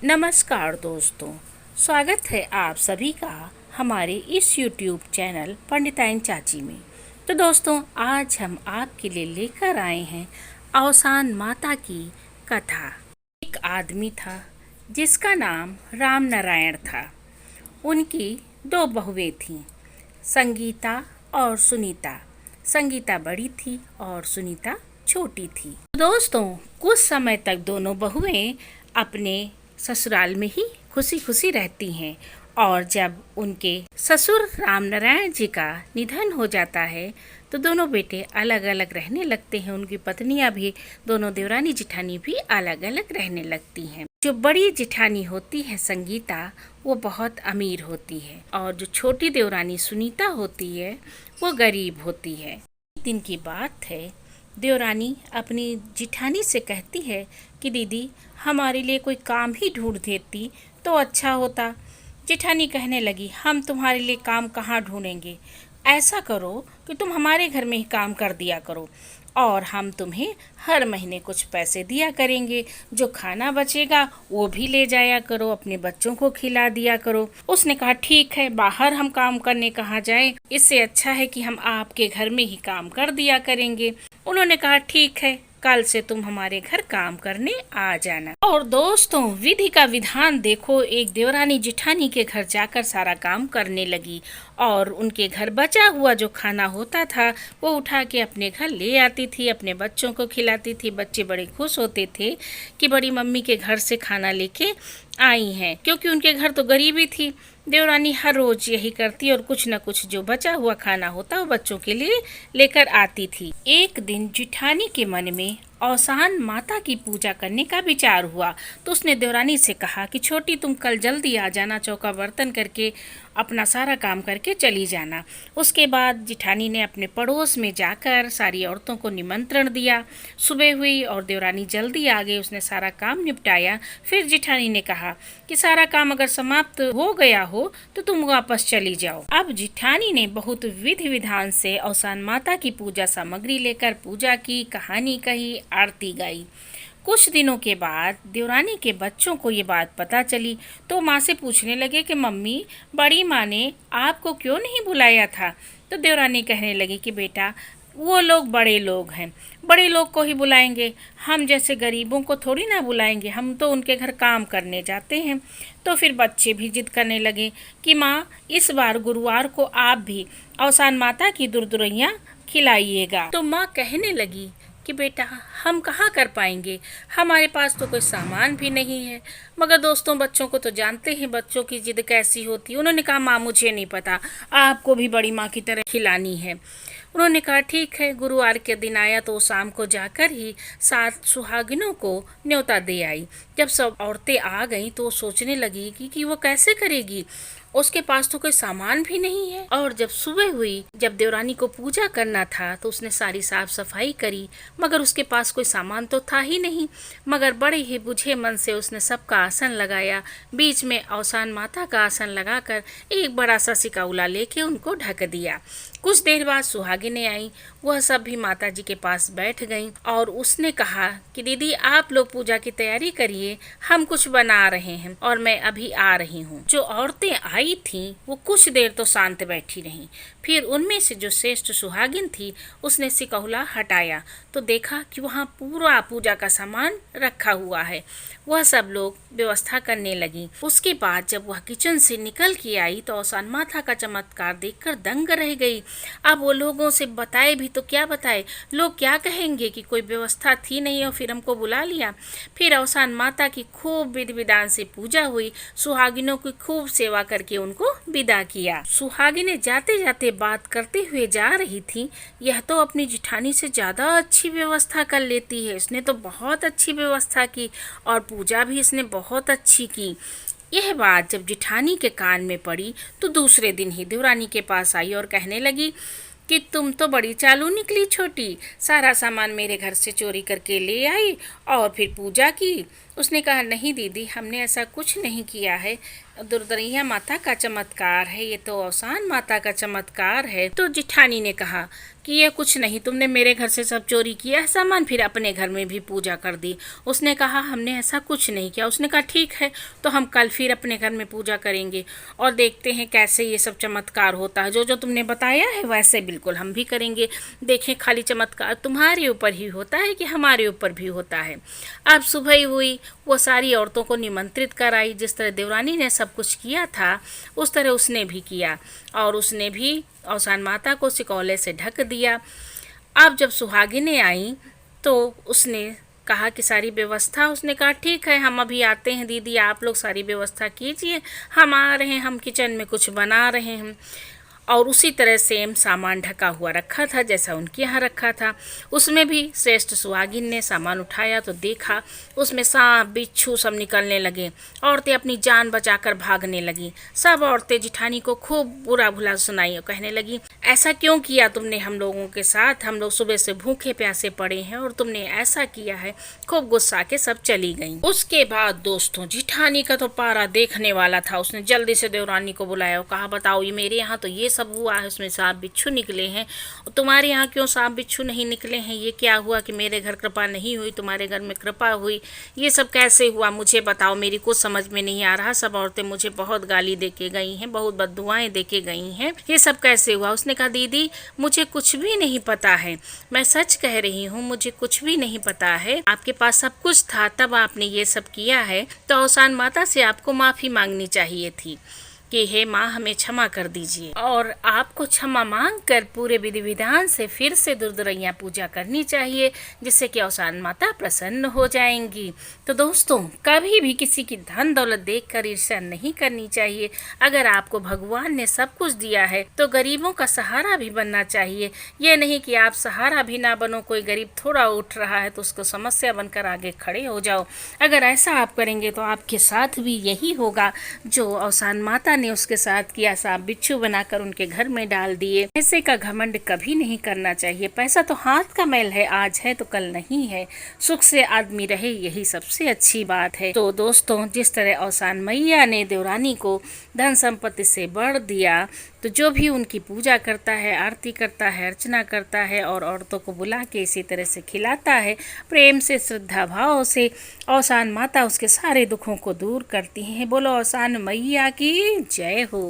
नमस्कार दोस्तों, स्वागत है आप सभी का हमारे इस YouTube चैनल पंडिताइन चाची में। तो दोस्तों, आज हम आपके लिए लेकर आए हैं औसान माता की कथा। एक आदमी था जिसका नाम राम नारायण था। उनकी दो बहुएं थीं, संगीता और सुनीता। संगीता बड़ी थी और सुनीता छोटी थी। दोस्तों, कुछ समय तक दोनों बहुएं अपने ससुराल में ही खुशी खुशी रहती हैं और जब उनके ससुर राम नारायण जी का निधन हो जाता है तो दोनों बेटे अलग अलग रहने लगते हैं। उनकी पत्नियां भी, दोनों देवरानी जिठानी भी अलग अलग रहने लगती हैं। जो बड़ी जिठानी होती है संगीता, वो बहुत अमीर होती है और जो छोटी देवरानी सुनीता होती है वो गरीब होती है। एक दिन की बात है, देवरानी अपनी जिठानी से कहती है कि दीदी, हमारे लिए कोई काम ही ढूंढ देती तो अच्छा होता। जिठानी कहने लगी, हम तुम्हारे लिए काम कहाँ ढूंढेंगे, ऐसा करो कि तुम हमारे घर में ही काम कर दिया करो और हम तुम्हें हर महीने कुछ पैसे दिया करेंगे। जो खाना बचेगा वो भी ले जाया करो, अपने बच्चों को खिला दिया करो। उसने कहा, ठीक है, बाहर हम काम करने कहाँ जाएं, इससे अच्छा है कि हम आपके घर में ही काम कर दिया करेंगे। उन्होंने कहा, ठीक है, कल से तुम हमारे घर काम करने आ जाना। और दोस्तों, विधि का विधान देखो, एक देवरानी जिठानी के घर जाकर सारा काम करने लगी और उनके घर बचा हुआ जो खाना होता था वो उठा के अपने घर ले आती थी, अपने बच्चों को खिलाती थी। बच्चे बड़े खुश होते थे कि बड़ी मम्मी के घर से खाना लेके आई हैं, क्योंकि उनके घर तो गरीबी थी। देवरानी हर रोज यही करती और कुछ न कुछ जो बचा हुआ खाना होता वो बच्चों के लिए लेकर आती थी। एक दिन जिठानी के मन में औसान माता की पूजा करने का विचार हुआ तो उसने देवरानी से कहा कि छोटी, तुम कल जल्दी आ जाना, चौका बर्तन करके अपना सारा काम करके चली जाना। उसके बाद जिठानी ने अपने पड़ोस में जाकर सारी औरतों को निमंत्रण दिया। सुबह हुई और देवरानी जल्दी आ गई, उसने सारा काम निपटाया। फिर जिठानी ने कहा कि सारा काम अगर समाप्त हो गया हो तो तुम वापस चली जाओ। अब जिठानी ने बहुत विधि विधान से औसान माता की पूजा सामग्री लेकर पूजा की, कहानी कही, आरती गाई। कुछ दिनों के बाद देवरानी के बच्चों को ये बात पता चली तो माँ से पूछने लगे कि मम्मी, बड़ी माँ ने आपको क्यों नहीं बुलाया था? तो देवरानी कहने लगी कि बेटा, वो लोग बड़े लोग हैं, बड़े लोग को ही बुलाएंगे, हम जैसे गरीबों को थोड़ी ना बुलाएंगे, हम तो उनके घर काम करने जाते हैं। तो फिर बच्चे भी जिद करने लगे कि माँ, इस बार गुरुवार को आप भी औसान माता की दुर्दुरैया खिलाइएगा। तो माँ कहने लगी कि बेटा, हम कहाँ कर पाएंगे, हमारे पास तो कोई सामान भी नहीं है। मगर दोस्तों, बच्चों को तो जानते हैं बच्चों की जिद कैसी होती है। उन्होंने कहा, माँ मुझे नहीं पता, आपको भी बड़ी माँ की तरह खिलानी है। उन्होंने कहा, ठीक है। गुरुवार के दिन आया तो शाम को जाकर ही 7 सुहागिनों को न्योता दे आई। जब सब औरतें आ गईं तो सोचने लगी कि वो कैसे करेगी, उसके पास तो कोई सामान भी नहीं है। और जब सुबह हुई, जब देवरानी को पूजा करना था तो उसने सारी साफ सफाई करी, मगर उसके पास कोई सामान तो था ही नहीं। मगर बड़े ही बुझे मन से उसने सबका आसन लगाया, बीच में औसान माता का आसन लगाकर एक बड़ा सा सिकौला लेके उनको ढक दिया। कुछ देर बाद सुहागिनें आई, वह सब भी माता जी के पास बैठ गईं और उसने कहा कि दीदी, आप लोग पूजा की तैयारी करिए, हम कुछ बना रहे हैं और मैं अभी आ रही हूँ। जो औरतें आई थीं वो कुछ देर तो शांत बैठी रहीं। फिर उनमें से जो श्रेष्ठ सुहागिन थी उसने सिकौला हटाया तो देखा कि वहाँ पूरा पूजा का सामान रखा हुआ है। वह सब लोग व्यवस्था करने लगी। उसके बाद जब वह किचन से निकल के आई तो औसान माता का चमत्कार देखकर दंग रह गई। अब वो लोगों से बताए भी तो क्या बताए, लोग क्या कहेंगे कि कोई व्यवस्था थी नहीं और फिर हमको बुला लिया। फिर औसान माता की खूब विधि विधान से पूजा हुई, सुहागिनों की खूब सेवा करके उनको विदा किया। सुहागिनें जाते जाते बात करते हुए जा रही थी, यह तो अपनी जिठानी से ज्यादा अच्छी व्यवस्था कर लेती है, इसने तो बहुत अच्छी व्यवस्था की और पूजा भी इसने बहुत अच्छी की। यह बात जब जिठानी के कान में पड़ी तो दूसरे दिन ही देवरानी के पास आई और कहने लगी कि तुम तो बड़ी चालू निकली छोटी, सारा सामान मेरे घर से चोरी करके ले आई और फिर पूजा की। उसने कहा, नहीं दीदी, हमने ऐसा कुछ नहीं किया है, दुर्दैया माता का चमत्कार है, ये तो औसान माता का चमत्कार है। तो जिठानी ने कहा कि ये कुछ नहीं, तुमने मेरे घर से सब चोरी किया है सामान, फिर अपने घर में भी पूजा कर दी। उसने कहा हमने ऐसा कुछ नहीं किया। उसने कहा ठीक है, तो हम कल फिर अपने घर में पूजा करेंगे और देखते हैं कैसे ये सब चमत्कार होता है। जो जो तुमने बताया है वैसे बिल्कुल हम भी करेंगे। देखें खाली चमत्कार तुम्हारे ऊपर ही होता है कि हमारे ऊपर भी होता है। अब सुबह हुई, वो सारी औरतों को निमंत्रित कराई। जिस तरह देवरानी ने सब कुछ किया था उस तरह उसने भी किया और उसने भी औसान माता को सिकौले से ढक दिया। अब जब सुहागिनें आई तो उसने कहा कि सारी व्यवस्था, उसने कहा ठीक है हम अभी आते हैं दीदी, आप लोग सारी व्यवस्था कीजिए, हम आ रहे हैं, हम किचन में कुछ बना रहे हैं। और उसी तरह सेम सामान ढका हुआ रखा था जैसा उनके यहाँ रखा था। उसमें भी श्रेष्ठ सुहागिन ने सामान उठाया तो देखा उसमें सांप बिच्छू सब निकलने लगे। औरतें अपनी जान बचाकर भागने लगी। सब औरतें जिठानी को खूब बुरा भला सुनाई और कहने लगी ऐसा क्यों किया तुमने हम लोगों के साथ, हम लोग सुबह से भूखे प्यासे पड़े हैं और तुमने ऐसा किया है। खूब गुस्सा के सब चली गईं। उसके बाद दोस्तों जिठानी का तो पारा देखने वाला था। उसने जल्दी से देवरानी को बुलाया और कहा बताओ ये मेरे यहाँ तो ये सब हुआ है, उसमें सांप बिच्छू निकले हैं, और तुम्हारे यहाँ क्यों सांप बिच्छू नहीं निकले हैं? ये क्या हुआ कि मेरे घर कृपा नहीं हुई, तुम्हारे घर में कृपा हुई? ये सब कैसे हुआ मुझे बताओ, मेरी कुछ समझ में नहीं आ रहा। सब औरतें मुझे बहुत गाली दे के गई हैं, बहुत बद्दुआएं दे के गई हैं, ये सब कैसे हुआ? उसने कहा दीदी मुझे कुछ भी नहीं पता है, मैं सच कह रही हूँ, मुझे कुछ भी नहीं पता है। आपके पास सब कुछ था तब आपने ये सब किया है, तो औसान माता से आपको माफ़ी मांगनी चाहिए थी कि हे माँ हमें क्षमा कर दीजिए, और आपको क्षमा मांग कर पूरे विधि विधान से फिर से दुर्दैया पूजा करनी चाहिए, जिससे कि औसान माता प्रसन्न हो जाएंगी। तो दोस्तों कभी भी किसी की धन दौलत देखकर ईर्ष्या नहीं करनी चाहिए। अगर आपको भगवान ने सब कुछ दिया है तो गरीबों का सहारा भी बनना चाहिए। ये नहीं कि आप सहारा भी ना बनो, कोई गरीब थोड़ा उठ रहा है तो उसको समस्या बनकर आगे खड़े हो जाओ। अगर ऐसा आप करेंगे तो आपके साथ भी यही होगा जो औसान माता ने उसके साथ किया। सांप बिच्छू बनाकर उनके घर में डाल दिए। पैसे का घमंड कभी नहीं करना चाहिए। पैसा तो हाथ का मैल है, आज है तो कल नहीं है। सुख से आदमी रहे यही सबसे अच्छी बात है। तो दोस्तों जिस तरह औसान मैया ने देवरानी को धन संपत्ति से बढ़ दिया, तो जो भी उनकी पूजा करता है, आरती करता है, अर्चना करता है और औरतों को बुला के इसी तरह से खिलाता है प्रेम से श्रद्धा भाव से, औसान माता उसके सारे दुखों को दूर करती हैं। बोलो औसान मैया की जय हो।